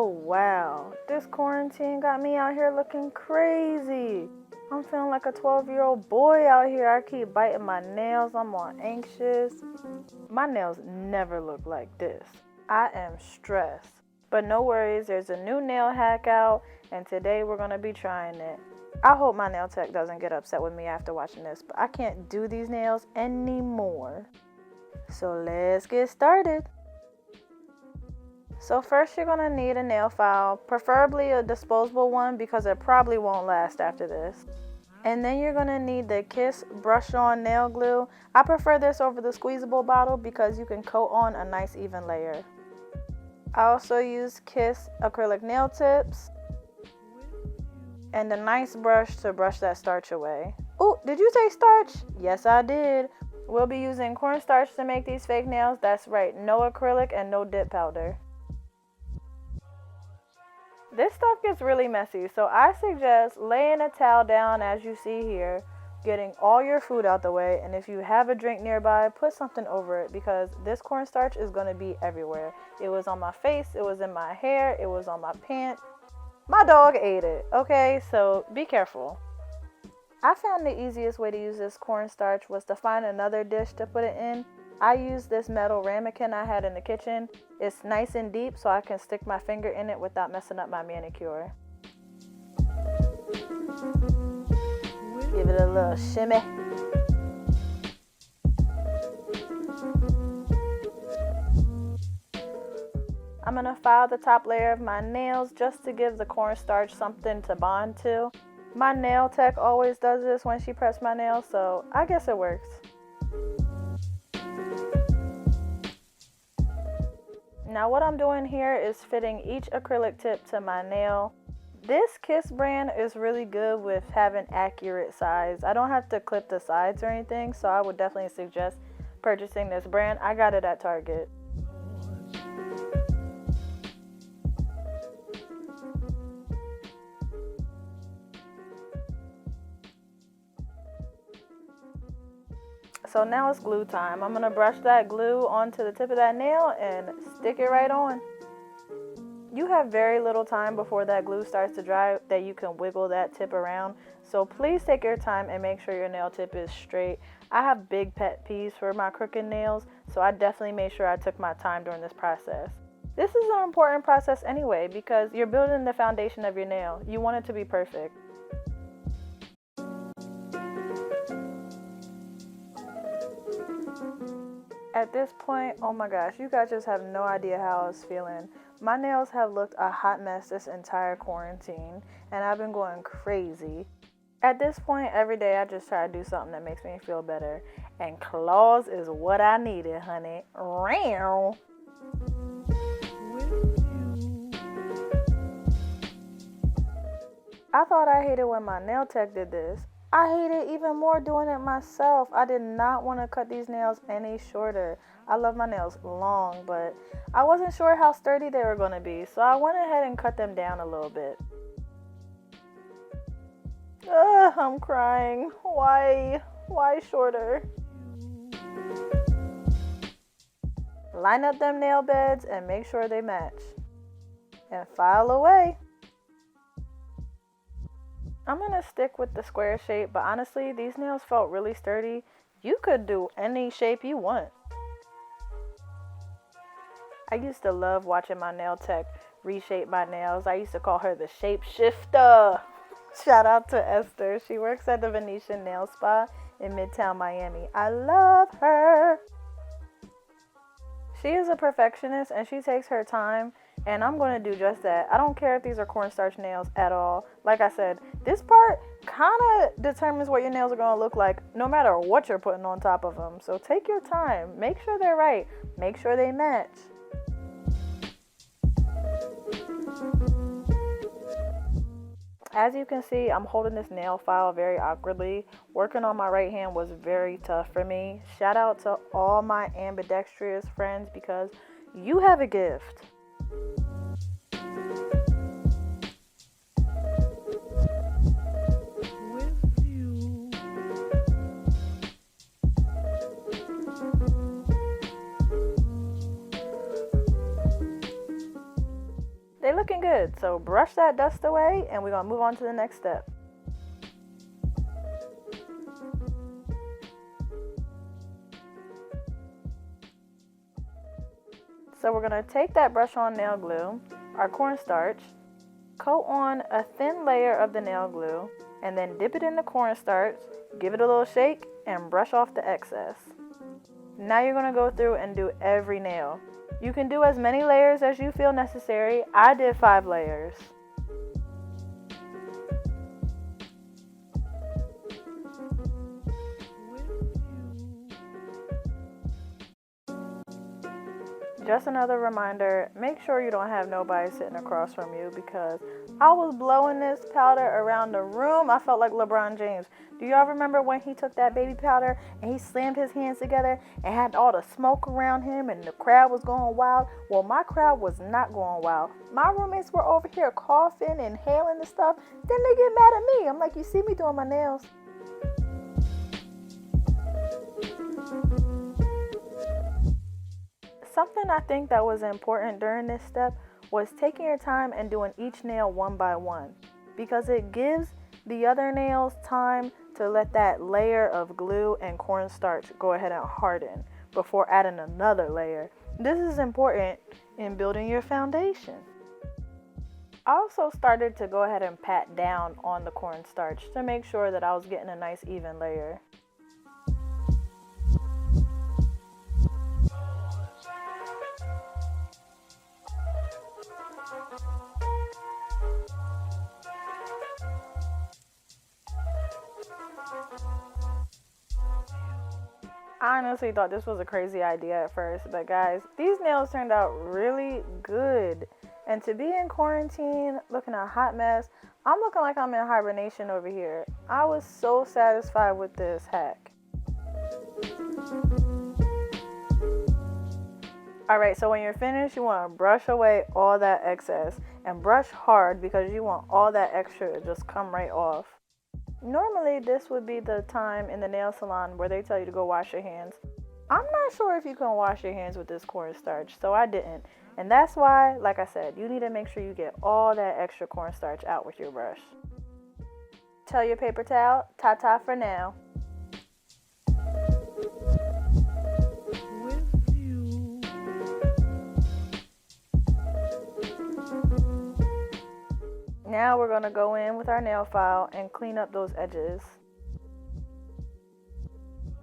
Oh wow, this quarantine got me out here looking crazy. I'm feeling like a 12-year-old boy out here. I keep biting my nails. I'm all anxious. My nails never look like this. I am stressed. But no worries, there's a new nail hack out, and today we're going to be trying it. I hope my nail tech doesn't get upset with me after watching this, but I can't do these nails anymore. So let's get started. So first you're going to need a nail file, preferably a disposable one because it probably won't last after this. And then you're going to need the Kiss brush on nail glue. I prefer this over the squeezable bottle because you can coat on a nice even layer. I also use Kiss acrylic nail tips and a nice brush to brush that starch away. Oh, did you say starch? Yes, I did. We'll be using cornstarch to make these fake nails. That's right, no acrylic and no dip powder. This stuff gets really messy, so I suggest laying a towel down as you see here, getting all your food out the way, and if you have a drink nearby, put something over it because this cornstarch is going to be everywhere. It was on my face, it was in my hair, it was on my pants. My dog ate it, okay? So be careful. I found the easiest way to use this cornstarch was to find another dish to put it in. I used this metal ramekin I had in the kitchen. It's nice and deep so I can stick my finger in it without messing up my manicure. Give it a little shimmy. I'm going to file the top layer of my nails just to give the cornstarch something to bond to. My nail tech always does this when she preps my nails, so I guess it works. Now what I'm doing here is fitting each acrylic tip to my nail. This Kiss brand is really good with having accurate size. I don't have to clip the sides or anything, so I would definitely suggest purchasing this brand. I got it at Target. So now it's glue time. I'm going to brush that glue onto the tip of that nail and stick it right on. You have very little time before that glue starts to dry that you can wiggle that tip around. So please take your time and make sure your nail tip is straight. I have big pet peeves for my crooked nails, so I definitely made sure I took my time during this process. This is an important process anyway because you're building the foundation of your nail. You want it to be perfect. At this point, oh my gosh, you guys just have no idea how I was feeling. My nails have looked a hot mess this entire quarantine, and I've been going crazy. At this point, every day I just try to do something that makes me feel better, and claws is what I needed, honey. Row. I thought I hated when my nail tech did this. I hated even more doing it myself. I did not want to cut these nails any shorter. I love my nails long, but I wasn't sure how sturdy they were going to be, so I went ahead and cut them down a little bit. Ugh, I'm crying. Why? Why shorter? Line up them nail beds and make sure they match. And file away. I'm going to stick with the square shape, but honestly, these nails felt really sturdy. You could do any shape you want. I used to love watching my nail tech reshape my nails. I used to call her the shapeshifter. Shout out to Esther. She works at the Venetian Nail Spa in Midtown Miami. I love her. She is a perfectionist and she takes her time, and I'm going to do just that. I don't care if these are cornstarch nails at all. Like I said, this part kind of determines what your nails are going to look like no matter what you're putting on top of them. So take your time. Make sure they're right. Make sure they match. As you can see, I'm holding this nail file very awkwardly. Working on my right hand was very tough for me. Shout out to all my ambidextrous friends because you have a gift. They looking good. So brush that dust away and we're gonna move on to the next step. So we're gonna take that brush on nail glue, our cornstarch, coat on a thin layer of the nail glue, and then dip it in the cornstarch, give it a little shake, and brush off the excess. Now you're gonna go through and do every nail. You can do as many layers as you feel necessary. I did 5 layers. Just another reminder, make sure you don't have nobody sitting across from you, because I was blowing this powder around the room. I felt like LeBron James. Do y'all remember when he took that baby powder and he slammed his hands together and had all the smoke around him and the crowd was going wild? Well, my crowd was not going wild. My roommates were over here coughing and inhaling the stuff. Then they get mad at me. I'm like, you see me doing my nails? Something I think that was important during this step was taking your time and doing each nail one by one, because it gives the other nails time to let that layer of glue and cornstarch go ahead and harden before adding another layer. This is important in building your foundation. I also started to go ahead and pat down on the cornstarch to make sure that I was getting a nice even layer. I honestly thought this was a crazy idea at first, but guys, these nails turned out really good. And to be in quarantine, looking a hot mess, I'm looking like I'm in hibernation over here. I was so satisfied with this hack. Alright, so when you're finished, you want to brush away all that excess. And brush hard, because you want all that extra to just come right off. Normally, this would be the time in the nail salon where they tell you to go wash your hands. I'm not sure if you can wash your hands with this cornstarch, so I didn't. And that's why, like I said, you need to make sure you get all that extra cornstarch out with your brush. Tell your paper towel, ta-ta for now. Now we're going to go in with our nail file and clean up those edges.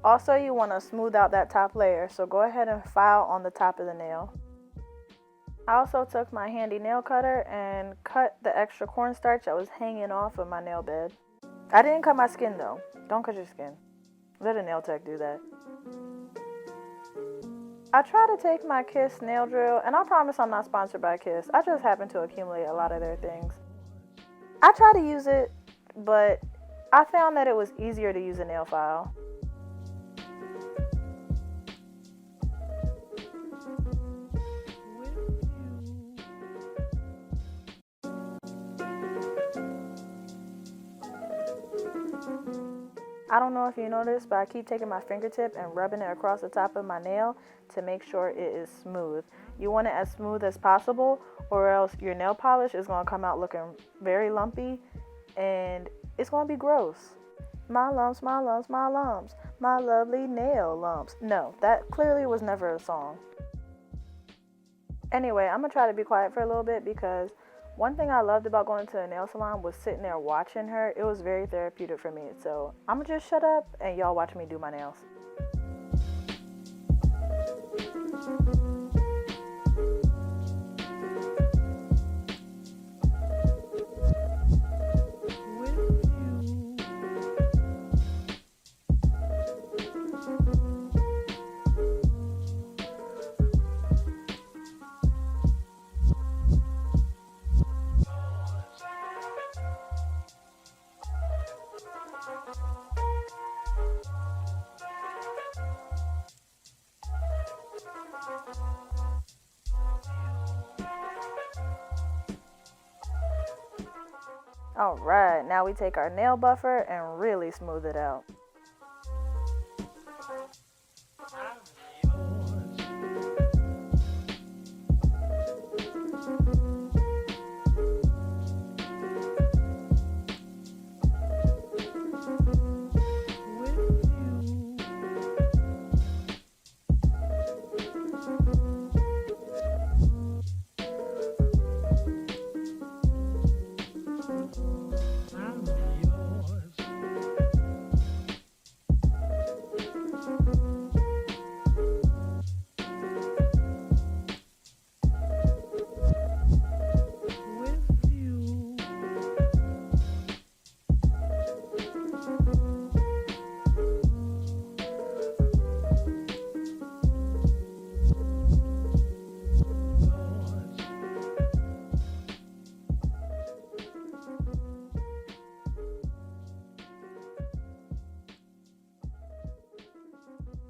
Also, you want to smooth out that top layer, so go ahead and file on the top of the nail. I also took my handy nail cutter and cut the extra cornstarch that was hanging off of my nail bed. I didn't cut my skin though. Don't cut your skin. Let a nail tech do that. I try to take my Kiss nail drill, and I promise I'm not sponsored by Kiss. I just happen to accumulate a lot of their things. I try to use it, but I found that it was easier to use a nail file. I don't know if you noticed, but I keep taking my fingertip and rubbing it across the top of my nail to make sure it is smooth. You want it as smooth as possible, or else your nail polish is going to come out looking very lumpy and it's going to be gross. My lumps, my lumps, my lumps, my lovely nail lumps. No, that clearly was never a song. Anyway, I'm going to try to be quiet for a little bit, because one thing I loved about going to a nail salon was sitting there watching her. It was very therapeutic for me. So I'm going to just shut up and y'all watch me do my nails. Alright, now we take our nail buffer and really smooth it out.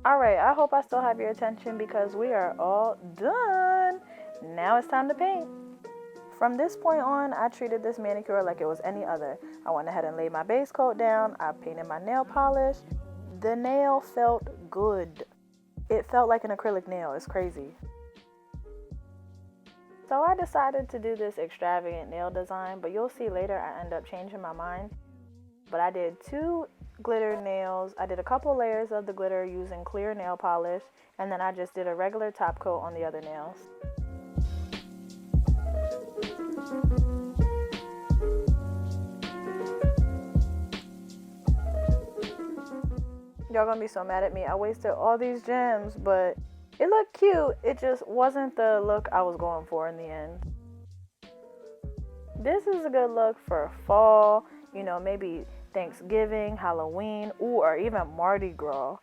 Alright, I hope I still have your attention because we are all done. Now it's time to paint. From this point on, I treated this manicure like it was any other. I went ahead and laid my base coat down. I painted my nail polish. The nail felt good. It felt like an acrylic nail. It's crazy. So I decided to do this extravagant nail design, but you'll see later I end up changing my mind. But I did 2 glitter nails. I did a couple layers of the glitter using clear nail polish, and then I just did a regular top coat on the other nails. Y'all gonna be so mad at me. I wasted all these gems, but it looked cute. It just wasn't the look I was going for in the end. This is a good look for fall, you know, maybe Thanksgiving, Halloween, or even Mardi Gras.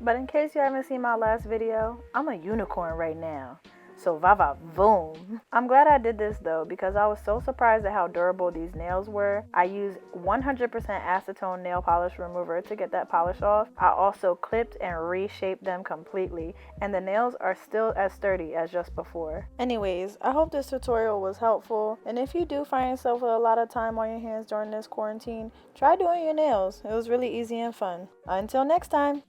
But in case you haven't seen my last video, I'm a unicorn right now. So va boom. I'm glad I did this though because I was so surprised at how durable these nails were. I used 100% acetone nail polish remover to get that polish off. I also clipped and reshaped them completely, and the nails are still as sturdy as just before. Anyways, I hope this tutorial was helpful, and if you do find yourself with a lot of time on your hands during this quarantine, try doing your nails. It was really easy and fun. Until next time.